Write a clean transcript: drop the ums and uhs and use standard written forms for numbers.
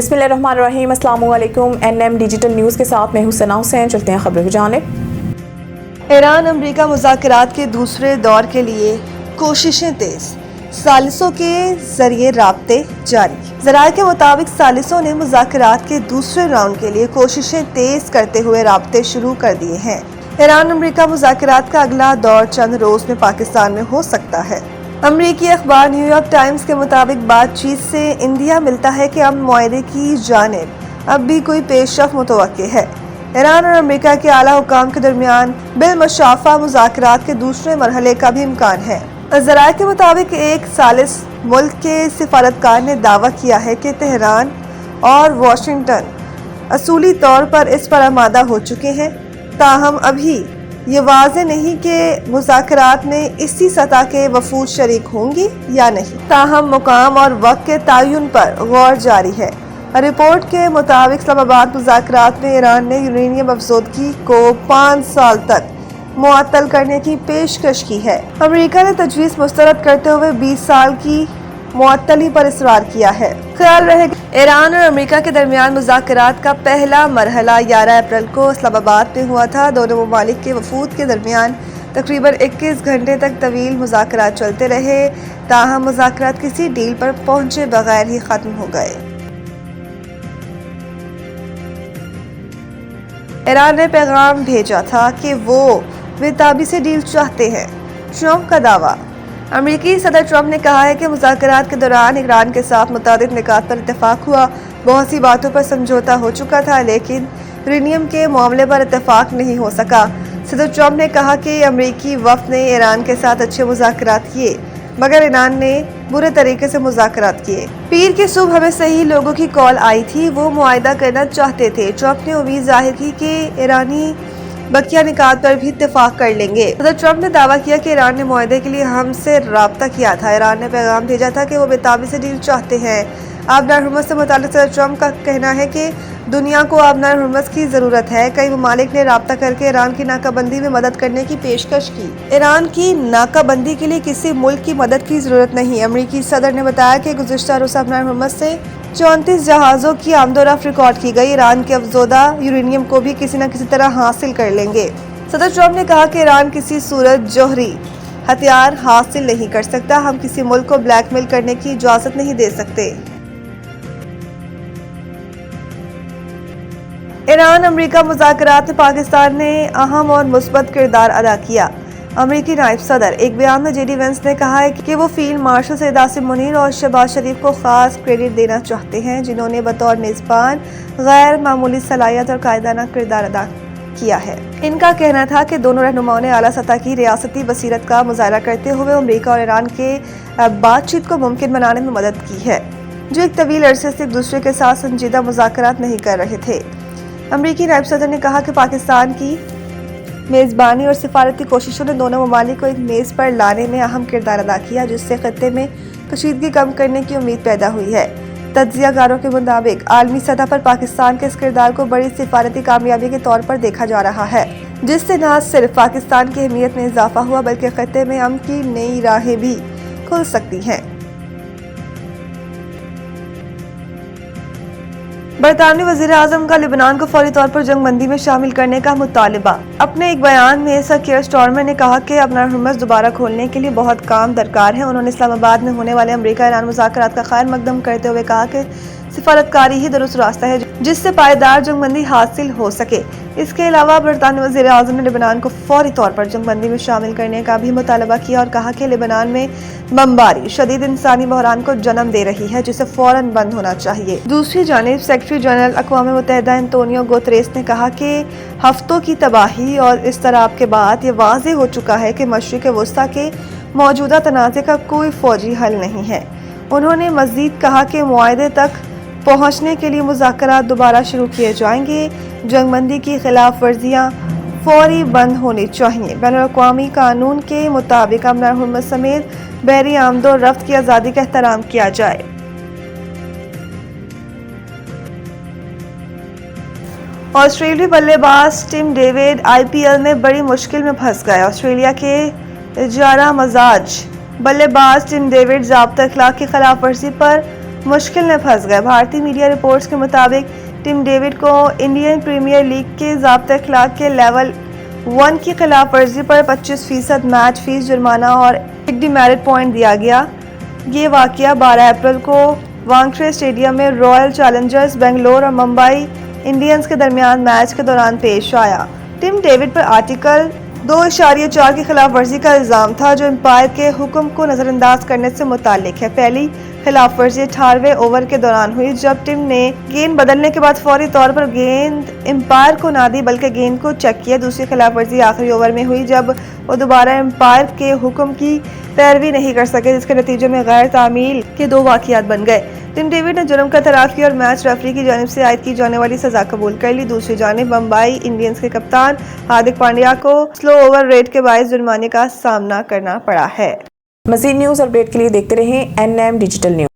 बिस्मिल्लाहिर्रहमानिर्रहीम। अस्सलाम वालेकुम। NM डिजिटल न्यूज़ के साथ मैं हूं सना हुसैन। चलते हैं खबरों की जानिब। ईरान अमरीका मुज़ाकरात के दूसरे दौर के लिए कोशिशें तेज, सालिसों के जरिए राब्ते जारी। ज़राए के मुताबिक सालिसों ने मुज़ाकरात के दूसरे राउंड के लिए कोशिशें तेज करते हुए राब्ते शुरू कर दिए हैं। ईरान अमरीका मुज़ाकरात का अगला दौर चंद रोज में पाकिस्तान में हो सकता है। अमरीकी अखबार न्यूयॉर्क टाइम्स के मुताबिक बातचीत से इंदिया मिलता है कि अमन मुआहदे की जानिब अब भी कोई पेशरफ्त मुतवक्के है। ईरान और अमरीका के आला हुकाम के दरमियान बिलमुशाफा मुज़ाकरात के दूसरे मरहले का भी इम्कान है। ज़राए के मुताबिक एक सालिस मुल्क के सिफारतकार ने दावा किया है कि तेहरान और वाशिंगटन असूली तौर पर इस पर आमादा हो चुके हैं, ताहम अभी ये वाज़ेह नहीं कि मुज़ाकरात में इसी सतह के वफूद शरीक होंगी या नहीं। ताहम मुकाम और वक्त के तयन पर गौर जारी है। रिपोर्ट के मुताबिक इस्लामाबाद मुज़ाकरात में ईरान ने यूरेनियम अफजोदगी को 5 साल तक मुअत्तल करने की पेशकश की है। अमेरिका ने तजवीज़ मुस्तरद करते हुए 20 साल की मुअत्तली पर इसरार किया है। ख्याल रहे ईरान और अमेरिका के दरमियान मुज़ाकरात का पहला मरहला 11 अप्रैल को इस्लामाबाद में हुआ था। दोनों ममालिक के वफूद के दरमियान तकरीबन 21 घंटे तक तवील मुज़ाकरात चलते रहे, ताहम मुज़ाकरात किसी डील पर पहुंचे बगैर ही ख़त्म हो गए। ईरान ने पैगाम भेजा था कि वो बेताबी से डील चाहते हैं। ट्रंप का दावा। अमेरिकी सदर ट्रंप ने कहा है कि मुज़ाकरात के दौरान ईरान के साथ मुतादिद निकात पर इत्तेफाक हुआ। बहुत सी बातों पर समझौता हो चुका था, लेकिन यूरेनियम के मामले पर इत्तेफाक नहीं हो सका। सदर ट्रंप ने कहा कि अमेरिकी वफ़द ने ईरान के साथ अच्छे मुज़ाकरात किए, मगर ईरान ने बुरे तरीके से मुज़ाकरात किए। पीर की सुबह हमें सही लोगों की कॉल आई थी, वो मुआहदा करना चाहते थे। ट्रंप ने उम्मीद जाहिर की कि ईरानी बकिया निकात पर भी इत्तेफाक कर लेंगे। सदर ट्रंप ने दावा किया कि ईरान ने मुआहदे के लिए हमसे राब्ता किया था। ईरान ने पैगाम भेजा था कि वो बेताबी से डील चाहते हैं। आबनार हुर्मुज़ से मुताल्लिक़ सदर ट्रंप का कहना है कि दुनिया को आबनार हुर्मुज़ की ज़रूरत है। कई ममालिक ने राब्ता करके ईरान की नाकाबंदी में मदद करने की पेशकश की। ईरान की नाकाबंदी के लिए किसी मुल्क की मदद की ज़रूरत नहीं। अमरीकी सदर ने बताया कि गुज़िश्ता रोज़ आबनार हुर्मुज़ से 34 जहाज़ों की आमदोरफ्त रिकॉर्ड की गई। ईरान के अफजोदा यूरेनियम को भी किसी न किसी तरह हासिल कर लेंगे। सदर ट्रंप ने कहा कि ईरान किसी सूरत जौहरी हथियार हासिल नहीं कर सकता। हम किसी मुल्क को ब्लैकमेल करने की इजाज़त नहीं दे सकते। ईरान अमरीका मुज़ाकरात में पाकिस्तान ने अहम और मुस्बत किरदार अदा किया। अमरीकी नायब सदर एक बयान में JD वेंस ने कहा है कि वो फील्ड मार्शल सैयद आसिम मुनीर और शहबाज शरीफ को खास क्रेडिट देना चाहते हैं, जिन्होंने बतौर मेज़बान गैर मामूली सलाहियत और कायदाना किरदार अदा किया है। इनका कहना था कि दोनों रहनुमाओं ने आला सतह की रियासती बसीरत का मुजाहरा करते हुए अमरीका और ईरान के बातचीत को मुमकिन बनाने में मदद की है, जो एक तवील अरसे से एक दूसरे के साथ संजीदा मुज़ाकरात नहीं कर रहे थे। अमरीकी नायब सदर ने कहा कि पाकिस्तान की मेज़बानी और सिफारती कोशिशों ने दोनों ममालिक को एक मेज़ पर लाने में अहम किरदार अदा किया, जिससे खत्ते में कशीदगी कम करने की उम्मीद पैदा हुई है। तज्ज़ियाकारों के मुताबिक आलमी सतह पर पाकिस्तान के इस किरदार को बड़ी सिफारती कामयाबी के तौर पर देखा जा रहा है, जिससे न सिर्फ पाकिस्तान की अहमियत में इजाफा हुआ, बल्कि खत्ते में अमन की नई राहें भी खुल सकती हैं। बरतानवी वज़ीर-ए-आज़म का लिबनान को फौरी तौर पर जंगबंदी में शामिल करने का मुतालिबा। अपने एक बयान में सर कीयर स्टारमर ने कहा कि आबनार हुर्मुज़ दोबारा खोलने के लिए बहुत काम दरकार है। उन्होंने इस्लामाबाद में होने वाले अमरीका ईरान मुज़ाकरात का खैर मकदम करते हुए कहा कि सिफारतकारी ही दुरुस्त रास्ता है जिससे पायदार जंगबंदी हासिल हो सके। इसके अलावा बरतानवी वज़ीर-ए-आज़म ने लिबनान को फौरी तौर पर जंगबंदी में शामिल करने का भी मुतालबा किया और कहा कि लिबनान में बमबारी शदीद इंसानी बहरान को जन्म दे रही है, जिसे फौरन बंद होना चाहिए। दूसरी जानिब सेक्रेटरी जनरल अक़वाम मुत्तहिदा एंटोनियो गुतेरेस ने कहा कि हफ्तों की तबाही और इज़्तिराब के बाद ये वाज़ेह हो चुका है कि मशरिक़ वुस्ता के मौजूदा तनाज़े का कोई फ़ौजी हल नहीं है। उन्होंने मज़ीद कहा कि मुआहदे तक पहुँचने के लिए मुज़ाकरात दोबारा शुरू किए जाएंगे। जंगबंदी की खिलाफ वर्जियाँ फौरी बंद होनी चाहिए। बैनुल-अक़वामी कानून के मुताबिक आबनार हुर्मुज़ समेत बहरी आमदो रफ्त की आज़ादी का एहतराम किया जाए। ऑस्ट्रेलियाई बल्लेबाज टिम डेविड IPL में बड़ी मुश्किल में फंस गए। ऑस्ट्रेलिया के इजारा मजाज बल्लेबाज टिम डेविड ज़ाब्ता अखलाक की खिलाफ वर्जी पर मुश्किल में फंस गए। भारतीय मीडिया रिपोर्ट्स के मुताबिक टिम डेविड को इंडियन प्रीमियर लीग के ज़ाब्ता अखलाक के लेवल 1 की खिलाफ वर्जी पर 25% मैच फीस, जुर्माना और एक डिमेरिट पॉइंट दिया गया। ये वाकया 12 अप्रैल को वानखेड़े स्टेडियम में रॉयल चैलेंजर्स बेंगलोर और मुंबई इंडियंस के दरमियान मैच के दौरान पेश आया। टिम डेविड पर आर्टिकल 2.4 की खिलाफ वर्जी का इल्ज़ाम था, जो एम्पायर के हुक्म को नज़रअंदाज करने से मुताल्लिक है। पहली खिलाफ वर्जी 18वें ओवर के दौरान हुई, जब टिम ने गेंद बदलने के बाद फौरी तौर पर गेंद एम्पायर को ना दी बल्कि गेंद को चेक किया। दूसरी खिलाफ वर्जी आखिरी ओवर में हुई, जब वो दोबारा एम्पायर के हुक्म की पैरवी नहीं कर सके, जिसके नतीजे में गैर तामील के 2 वाक़ियात बन गए। टिम डेविड ने जुर्म का एतराफ़ किया और मैच रेफरी की जानिब से आयद की जाने वाली सज़ा कबूल कर ली। दूसरी जानिब मुंबई इंडियंस के कप्तान हार्दिक पांड्या को स्लो ओवर रेट के बायस जुर्माने का सामना करना पड़ा है। मज़ीद न्यूज़ अपडेट के लिए देखते रहें NM डिजिटल न्यूज़।